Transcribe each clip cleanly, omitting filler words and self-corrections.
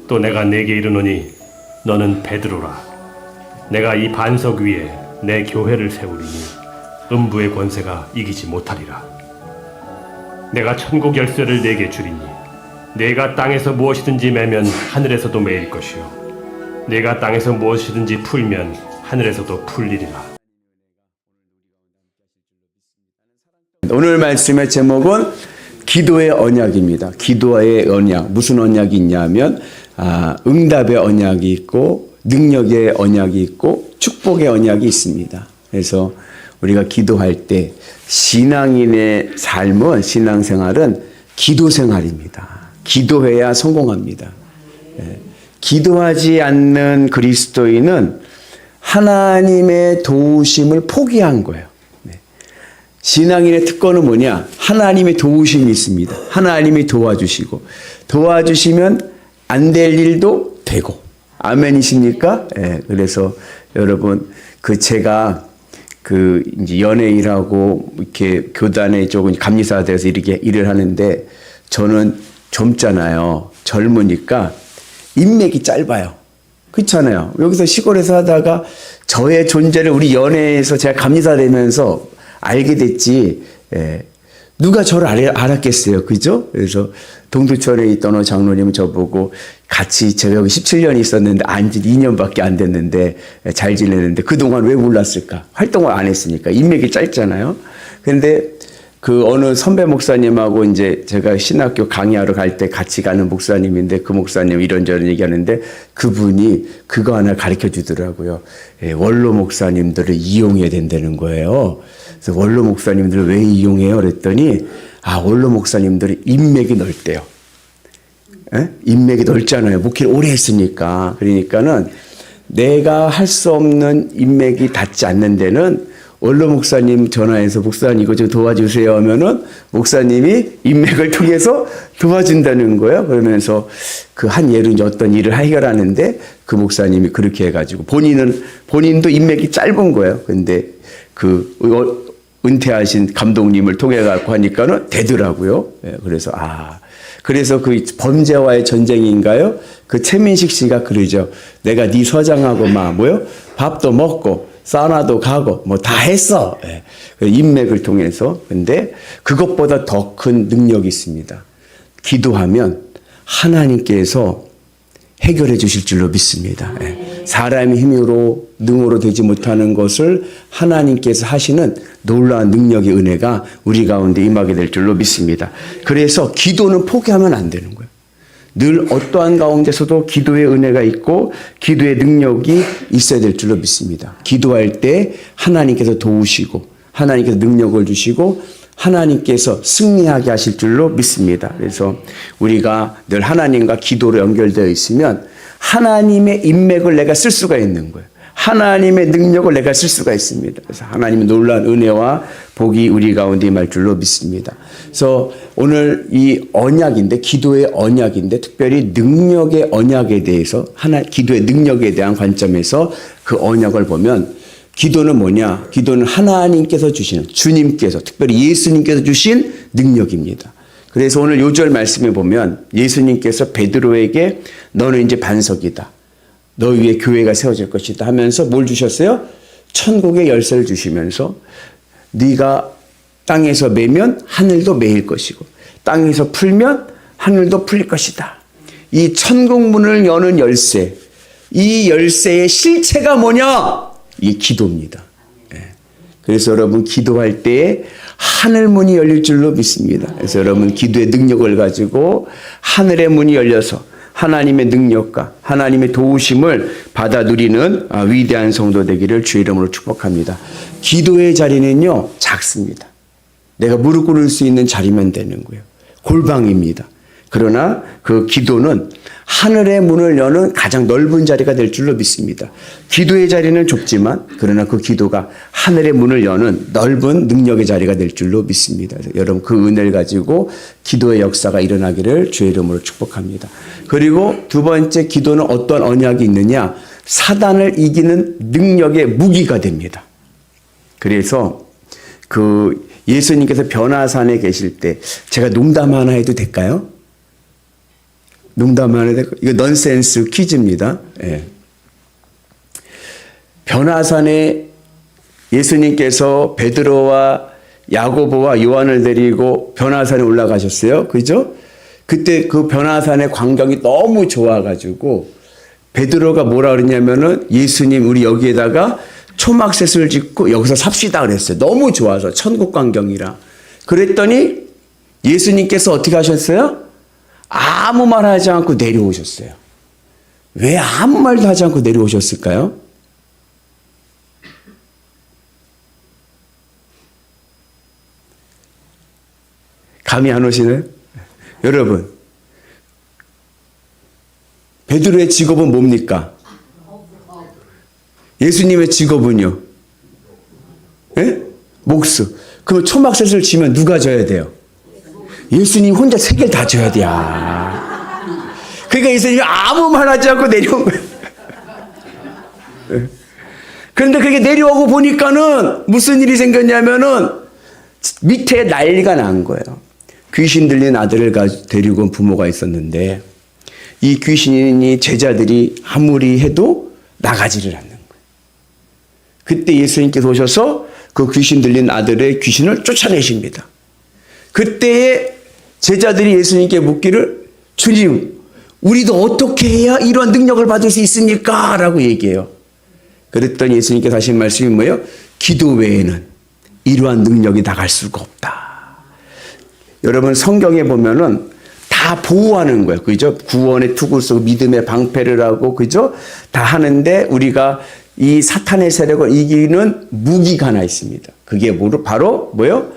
또 내가 네게 이르노니 너는 베드로라. 내가 이 반석 위에 내 교회를 세우리니 음부의 권세가 이기지 못하리라. 내가 천국 열쇠를 네게 주리니 네가 땅에서 무엇이든지 매면 하늘에서도 매일 것이요 네가 땅에서 무엇이든지 풀면 하늘에서도 풀리리라. 오늘 말씀의 제목은 기도의 언약입니다. 기도의 언약. 무슨 언약이 있냐면 응답의 언약이 있고 능력의 언약이 있고 축복의 언약이 있습니다. 그래서 우리가 기도할 때 신앙인의 삶은, 신앙생활은 기도생활입니다. 기도해야 성공합니다. 기도하지 않는 그리스도인은 하나님의 도우심을 포기한 거예요. 신앙인의 특권은 뭐냐? 하나님의 도우심이 있습니다. 하나님이 도와주시고, 도와주시면 안 될 일도 되고. 아멘이십니까? 그래서 여러분, 제가 이제 연예 일하고 이렇게 교단에 조금 감리사가 돼서 이렇게 일을 하는데, 저는 젊잖아요. 젊으니까 인맥이 짧아요. 그렇잖아요. 여기서 시골에서 하다가 저의 존재를 우리 연예에서 제가 감리사 되면서 알게 됐지, 누가 저를 알았겠어요. 그죠? 그래서 동두천에 있던 장로님은 저보고 같이 제가 여기 17년 있었는데 안지 2년밖에 안 됐는데 잘 지내는데 그동안 왜 몰랐을까? 활동을 안 했으니까. 인맥이 짧잖아요. 근데 어느 선배 목사님하고 이제 제가 신학교 강의하러 갈 때 같이 가는 목사님인데 그 목사님 이런저런 얘기하는데 그분이 그거 하나 가르쳐 주더라고요. 원로 목사님들을 이용해야 된다는 거예요. 그래서 원로 목사님들을 왜 이용해요? 그랬더니 원로 목사님들이 인맥이 넓대요. 인맥이 넓잖아요. 목회를 오래 했으니까. 그러니까는 내가 할 수 없는 인맥이 닿지 않는 데는 원로 목사님 전화해서 목사님 이거 좀 도와주세요 하면은 목사님이 인맥을 통해서 도와준다는 거예요. 그러면서 한 예로 이제 어떤 일을 해결하는데 그 목사님이 그렇게 해가지고 본인도 인맥이 짧은 거예요. 근데 은퇴하신 감독님을 통해 갖고 하니까는 되더라고요. 그래서 그래서 범죄와의 전쟁인가요? 최민식 씨가 그러죠. 내가 네 서장하고 밥도 먹고 사우나도 가고 다 했어. 인맥을 통해서. 근데 그것보다 더 큰 능력이 있습니다. 기도하면 하나님께서 해결해 주실 줄로 믿습니다. 사람의 힘으로 능으로 되지 못하는 것을 하나님께서 하시는 놀라운 능력의 은혜가 우리 가운데 임하게 될 줄로 믿습니다. 그래서 기도는 포기하면 안 되는 거예요. 늘 어떠한 가운데서도 기도의 은혜가 있고 기도의 능력이 있어야 될 줄로 믿습니다. 기도할 때 하나님께서 도우시고 하나님께서 능력을 주시고 하나님께서 승리하게 하실 줄로 믿습니다. 그래서 우리가 늘 하나님과 기도로 연결되어 있으면 하나님의 인맥을 내가 쓸 수가 있는 거예요. 하나님의 능력을 내가 쓸 수가 있습니다. 그래서 하나님의 놀라운 은혜와 복이 우리 가운데 임할 줄로 믿습니다. 그래서 오늘 이 언약인데, 기도의 언약인데, 특별히 능력의 언약에 대해서, 기도의 능력에 대한 관점에서 그 언약을 보면, 기도는 뭐냐? 기도는 하나님께서 주시는, 주님께서, 특별히 예수님께서 주신 능력입니다. 그래서 오늘 요절 말씀에 보면 예수님께서 베드로에게 너는 이제 반석이다. 너 위에 교회가 세워질 것이다 하면서 뭘 주셨어요? 천국의 열쇠를 주시면서 네가 땅에서 매면 하늘도 매일 것이고 땅에서 풀면 하늘도 풀릴 것이다. 이 천국 문을 여는 열쇠, 이 열쇠의 실체가 뭐냐? 이 기도입니다. 그래서 여러분 기도할 때 하늘 문이 열릴 줄로 믿습니다. 그래서 여러분 기도의 능력을 가지고 하늘의 문이 열려서 하나님의 능력과 하나님의 도우심을 받아 누리는 위대한 성도 되기를 주의 이름으로 축복합니다. 기도의 자리는요, 작습니다. 내가 무릎 꿇을 수 있는 자리면 되는 거예요. 골방입니다. 그러나 그 기도는 하늘의 문을 여는 가장 넓은 자리가 될 줄로 믿습니다. 기도의 자리는 좁지만 그러나 그 기도가 하늘의 문을 여는 넓은 능력의 자리가 될 줄로 믿습니다. 여러분 그 은혜를 가지고 기도의 역사가 일어나기를 주의 이름으로 축복합니다. 그리고 두 번째, 기도는 어떤 언약이 있느냐? 사단을 이기는 능력의 무기가 됩니다. 그래서 예수님께서 변화산에 계실 때 제가 농담 하나 해도 될까요? 농담 안 해도 이거 넌센스 퀴즈입니다. 예. 변화산에 예수님께서 베드로와 야고보와 요한을 데리고 변화산에 올라가셨어요. 그죠? 그때 그 변화산의 광경이 너무 좋아가지고 베드로가 뭐라 그랬냐면은 예수님 우리 여기에다가 초막셋을 짓고 여기서 삽시다 그랬어요. 너무 좋아서 천국 광경이라. 그랬더니 예수님께서 어떻게 하셨어요? 아무 말 하지 않고 내려오셨어요. 왜 아무 말도 하지 않고 내려오셨을까요? 감이 안 오시나요? 여러분, 베드로의 직업은 뭡니까? 예수님의 직업은요? 예? 목수. 그럼 초막셋을 지면 누가 져야 돼요? 예수님 혼자 세 개를 다 져야 돼요. 그러니까 예수님이 아무 말 하지 않고 내려온 거예요. 그런데 그게 내려오고 보니까는 무슨 일이 생겼냐면은 밑에 난리가 난 거예요. 귀신 들린 아들을 데리고 온 부모가 있었는데 이 귀신이 제자들이 아무리 해도 나가지를 않는 거예요. 그때 예수님께서 오셔서 그 귀신 들린 아들의 귀신을 쫓아내십니다. 그때에 제자들이 예수님께 묻기를 주님, 우리도 어떻게 해야 이러한 능력을 받을 수 있습니까? 라고 얘기해요. 그랬더니 예수님께서 하신 말씀이 뭐예요? 기도 외에는 이러한 능력이 나갈 수가 없다. 여러분 성경에 보면은 다 보호하는 거예요. 그죠? 구원의 투구를 쓰고 믿음의 방패를 하고 그죠? 다 하는데 우리가 이 사탄의 세력을 이기는 무기가 하나 있습니다. 그게 바로 뭐예요?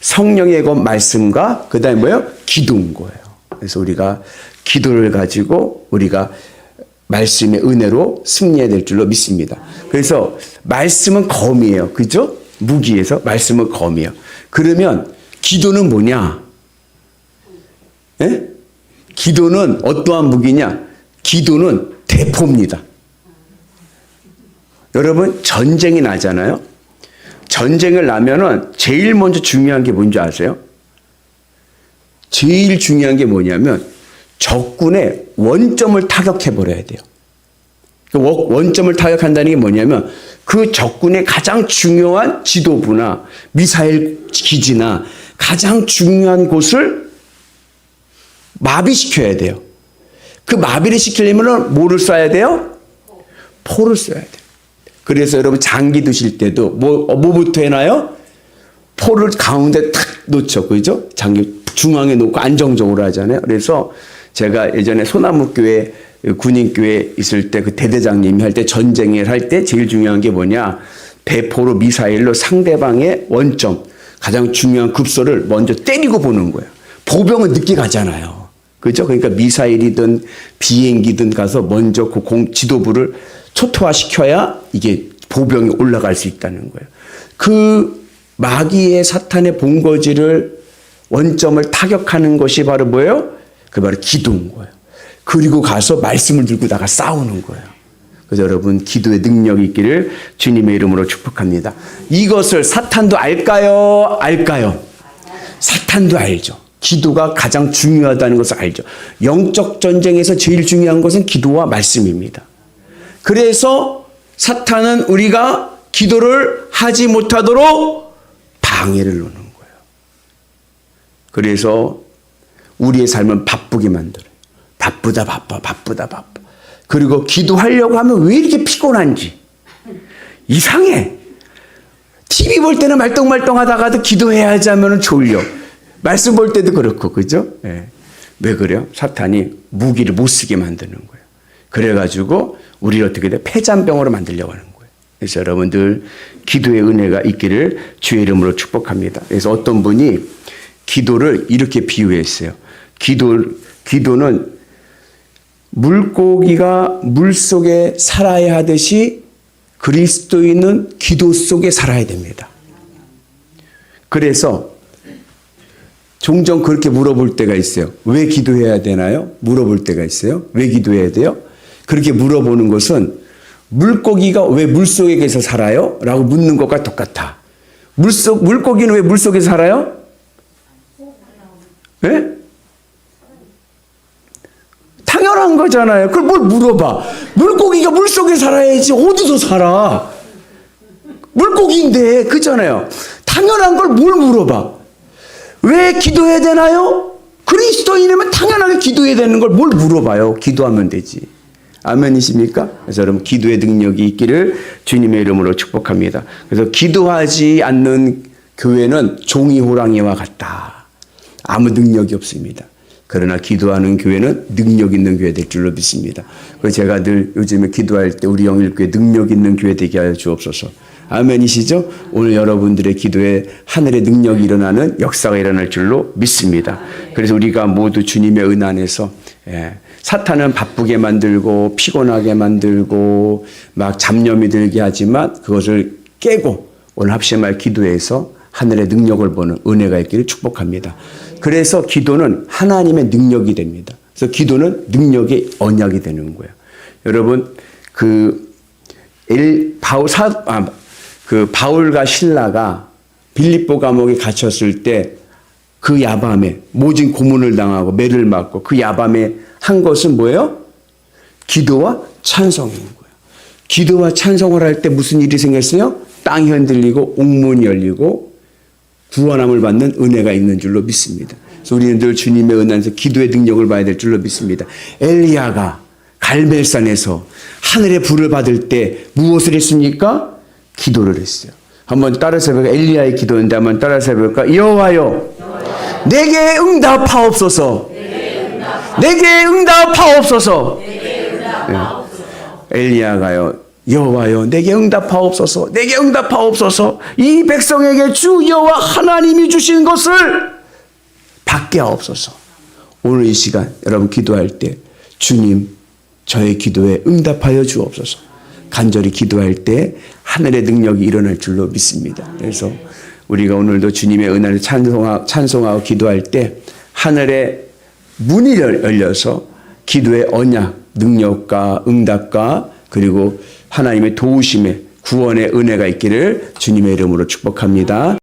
성령의 그 말씀과 그다음에 뭐예요? 기도인 거예요. 그래서 우리가 기도를 가지고 우리가 말씀의 은혜로 승리해야 될 줄로 믿습니다. 그래서 말씀은 검이에요. 그죠? 무기에서 말씀은 검이에요. 그러면 기도는 뭐냐? 예? 기도는 어떠한 무기냐? 기도는 대포입니다. 여러분 전쟁이 나잖아요. 전쟁을 나면은 제일 먼저 중요한 게 뭔지 아세요? 제일 중요한 게 뭐냐면 적군의 원점을 타격해 버려야 돼요. 원점을 타격한다는 게 뭐냐면 그 적군의 가장 중요한 지도부나 미사일 기지나 가장 중요한 곳을 마비시켜야 돼요. 그 마비를 시키려면 뭐를 쏴야 돼요? 포를 쏴야 돼요. 그래서 여러분 장기 드실 때도 뭐부터 해놔요? 포를 가운데 탁 놓죠. 그죠? 장기 중앙에 놓고 안정적으로 하잖아요. 그래서 제가 예전에 소나무교회 군인교회 있을 때 그 대대장님이 할 때 전쟁을 할 때 제일 중요한 게 뭐냐? 대포로 미사일로 상대방의 원점 가장 중요한 급소를 먼저 때리고 보는 거예요. 보병은 늦게 가잖아요. 그죠? 그러니까 미사일이든 비행기든 가서 먼저 그 지도부를 초토화시켜야 이게 보병이 올라갈 수 있다는 거예요. 그 마귀의 사탄의 본거지를 원점을 타격하는 것이 바로 뭐예요? 그 바로 기도인 거예요. 그리고 가서 말씀을 들고 나가 싸우는 거예요. 그래서 여러분 기도의 능력이 있기를 주님의 이름으로 축복합니다. 이것을 사탄도 알까요? 알까요? 사탄도 알죠. 기도가 가장 중요하다는 것을 알죠. 영적 전쟁에서 제일 중요한 것은 기도와 말씀입니다. 그래서 사탄은 우리가 기도를 하지 못하도록 방해를 놓는 거예요. 그래서 우리의 삶은 바쁘게 만들어요. 바쁘다 바빠. 그리고 기도하려고 하면 왜 이렇게 피곤한지 이상해. TV 볼 때는 말똥말똥하다가도 기도해야지 하면 졸려. 말씀 볼 때도 그렇고 그죠? 예. 왜 그래요? 사탄이 무기를 못 쓰게 만드는 거예요. 그래가지고 우리를 어떻게 돼? 폐잔병으로 만들려고 하는 거예요. 그래서 여러분들 기도의 은혜가 있기를 주의 이름으로 축복합니다. 그래서 어떤 분이 기도를 이렇게 비유했어요. 기도는 물고기가 물 속에 살아야 하듯이 그리스도인은 기도 속에 살아야 됩니다. 그래서 종종 그렇게 물어볼 때가 있어요. 왜 기도해야 되나요? 물어볼 때가 있어요. 왜 기도해야 돼요? 그렇게 물어보는 것은 물고기가 왜 물속에서 살아요? 라고 묻는 것과 똑같아. 물고기는 왜 물속에 살아요? 네? 당연하잖아요. 그걸 뭘 물어봐. 물고기가 물속에 살아야지 어디서 살아. 물고기인데 그잖아요. 당연한 걸 뭘 물어봐. 왜 기도해야 되나요? 그리스도인이면 당연하게 기도해야 되는 걸 뭘 물어봐요. 기도하면 되지. 아멘이십니까? 그래서 여러분 기도의 능력이 있기를 주님의 이름으로 축복합니다. 그래서 기도하지 않는 교회는 종이 호랑이와 같다. 아무 능력이 없습니다. 그러나 기도하는 교회는 능력 있는 교회 될 줄로 믿습니다. 그래서 제가 늘 요즘에 기도할 때 우리 영일교회 능력 있는 교회 되게 하여 주옵소서. 아멘이시죠? 오늘 여러분들의 기도에 하늘의 능력이 일어나는 역사가 일어날 줄로 믿습니다. 그래서 우리가 모두 주님의 은 안에서 사탄은 바쁘게 만들고 피곤하게 만들고 막 잡념이 들게 하지만 그것을 깨고 오늘 합심할 기도에서 하늘의 능력을 보는 은혜가 있기를 축복합니다. 그래서 기도는 하나님의 능력이 됩니다. 그래서 기도는 능력의 언약이 되는 거예요. 여러분 바울과 실라가 빌립보 감옥에 갇혔을 때 그 야밤에 모진 고문을 당하고 매를 맞고 그 야밤에 한 것은 뭐예요? 기도와 찬송인 거예요. 기도와 찬송을 할 때 무슨 일이 생겼어요? 땅이 흔들리고 옥문이 열리고 구원함을 받는 은혜가 있는 줄로 믿습니다. 그래서 우리는 늘 주님의 은혜에서 기도의 능력을 봐야 될 줄로 믿습니다. 엘리야가 갈멜산에서 하늘의 불을 받을 때 무엇을 했습니까? 기도를 했어요. 한번 따라서 해볼까? 엘리야의 기도인데 한번 따라서 해볼까? 여호와여 내게 응답하옵소서. 내게 응답하옵소서. 엘리야가요 여호와여 내게 응답하옵소서. 내게 응답하옵소서. 이 백성에게 주 여호와 하나님이 주신 것을 받게 하옵소서. 오늘 이 시간 여러분 기도할 때 주님 저의 기도에 응답하여 주옵소서. 간절히 기도할 때 하늘의 능력이 일어날 줄로 믿습니다. 그래서 우리가 오늘도 주님의 은혜를 찬송하고 기도할 때 하늘의 문이 열려서 기도의 언약, 능력과 응답과 그리고 하나님의 도우심의 구원의 은혜가 있기를 주님의 이름으로 축복합니다.